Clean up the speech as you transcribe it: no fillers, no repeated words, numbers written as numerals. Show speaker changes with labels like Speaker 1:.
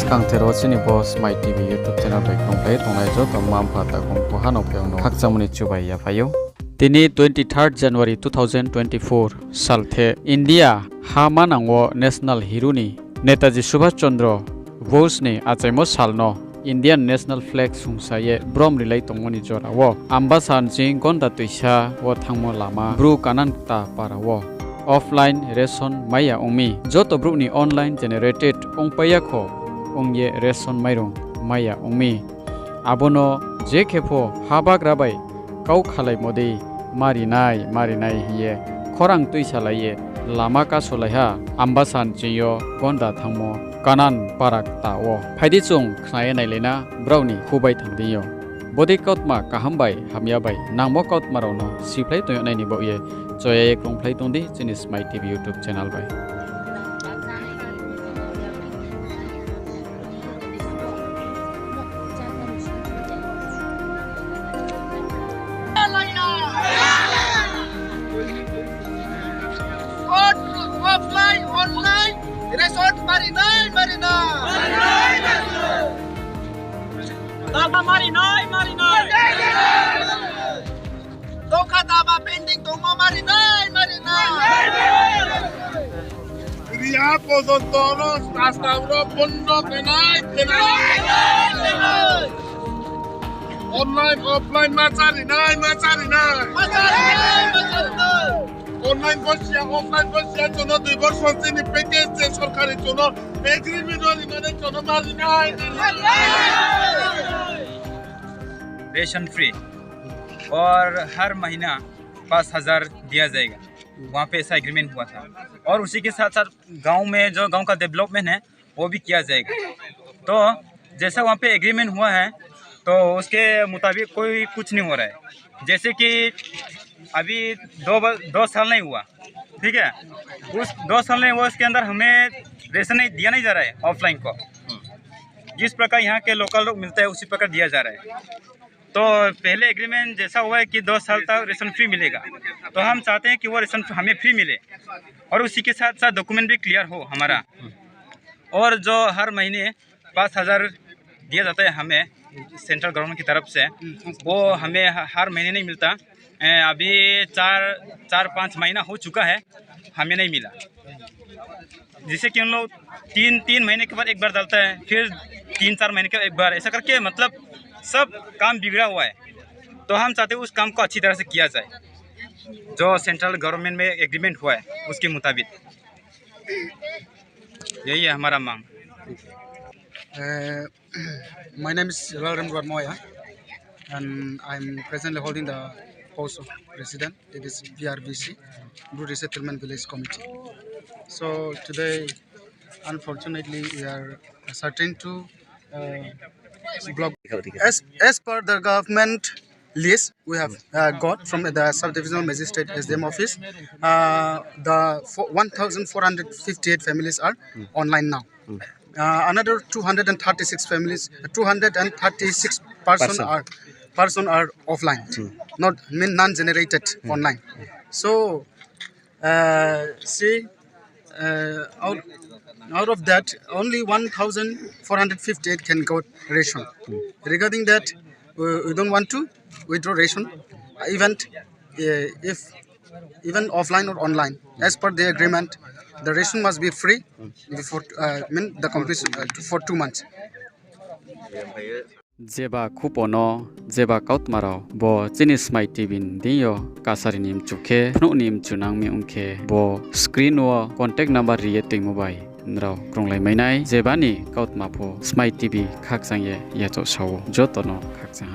Speaker 1: Kangtero sini bo Smai TV YouTube channel bai kongplay tongnai jo tomam phata kongko hanok peong no khakchamuni chubai ya phayo tini 23rd January 2024 salte India hamanangwo national hero ni Netaji Subhash Chandra Bose ni achaimo salno Indian national flag sungsaye brom relay tongmoni jora wo Ambasa jing Gonda tuisa wo thangmo lama Bru Kanan ta parawo offline Ration Mairong joto bru ni online generated ongpaya kho ongye Ration Mairong maiya ongmi abono je khepho habak rabai kau khalai modi marinai hiye khorang tuisa laye lama ka solaiha Ambasa jiyo Gonda thangmo Kanan parak tawo phaidi chung khnai nailena browni khubai thangdiyo bodi kautma kahambai hamyabai nangmo kautma rono siplai toyo naini bo ye joye krongplai tongdi chini Smai TV YouTube channel bai
Speaker 2: offline online resort marinai taba marinai doka taba pending tungmo marinai Riapo son todos hasta Europa no tenai online offline marinai online বসিয়া offline বসিয়া জন্য 2 বছর তিনি package যে সরকারি জন্য agreement মানে জন্য মারি নাই
Speaker 3: रेशन फ्री और हर महीना 5,000 दिया जाएगा। वहाँ पे ऐसा एग्रीमेंट हुआ था और उसी के साथ साथ गांव में जो गांव का डेवलपमेंट है वो भी किया जाएगा। तो जैसा वहाँ पे एग्रीमेंट हुआ है तो उसके मुताबिक कोई कुछ नहीं हो रहा है। जैसे कि अभी दो साल नहीं हुआ, ठीक है, उस 2 साल नहीं हुआ उसके अंदर हमें रेशन नहीं दिया नहीं जा रहा है ऑफलाइन को। जिस प्रकार यहाँ के लोकल लोग मिलता है उसी प्रकार दिया जा रहा है। तो पहले एग्रीमेंट जैसा हुआ है कि 2 साल तक रेशन फ्री मिलेगा, तो हम चाहते हैं कि वो रेशन हमें फ्री मिले और उसी के साथ साथ डॉक्यूमेंट भी क्लियर हो हमारा। और जो हर महीने 5,000 दिया जाता है हमें सेंट्रल गवर्नमेंट की तरफ से, वो हमें हर महीने नहीं मिलता। अभी 4-5 महीना हो चुका है, हमें नहीं मिला। जिससे कि उन लोग 3 महीने के बाद एक बार डालता है, फिर 3-4 महीने के बाद एक बार, ऐसा करके मतलब सब काम बिगड़ा हुआ है। तो हम चाहते हैं उस काम को अच्छी तरह से किया जाए जो सेंट्रल गवर्नमेंट में एग्रीमेंट हुआ है उसके मुताबिक। यही है हमारा मांग।
Speaker 4: My name is Ration Mairong and I'm presently holding the post of president. It is BRVC, Bru Resettlement Village Committee. So today, unfortunately, we are certain to block. As per the government list we have got from the subdivisional magistrate SDM office, the 1,458 families are online now. Another 236 families, 236 person are offline, not non-generated online. So out of that only 1,458 can go ration. Regarding that, we don't want to withdraw ration even offline or online. As per the agreement, the ration must be free before the completion for 2 months.
Speaker 1: Jeba kupono jeba kautmaro bo chini Smai TV diyo kasari nim chukhe phnu nim chunang mi ungkhe bo screen wo contact number riye ting mobile nrao kronglai mainai jeba ni kautma pho Smai TV khakchang ye yacho sawo jotono khakchang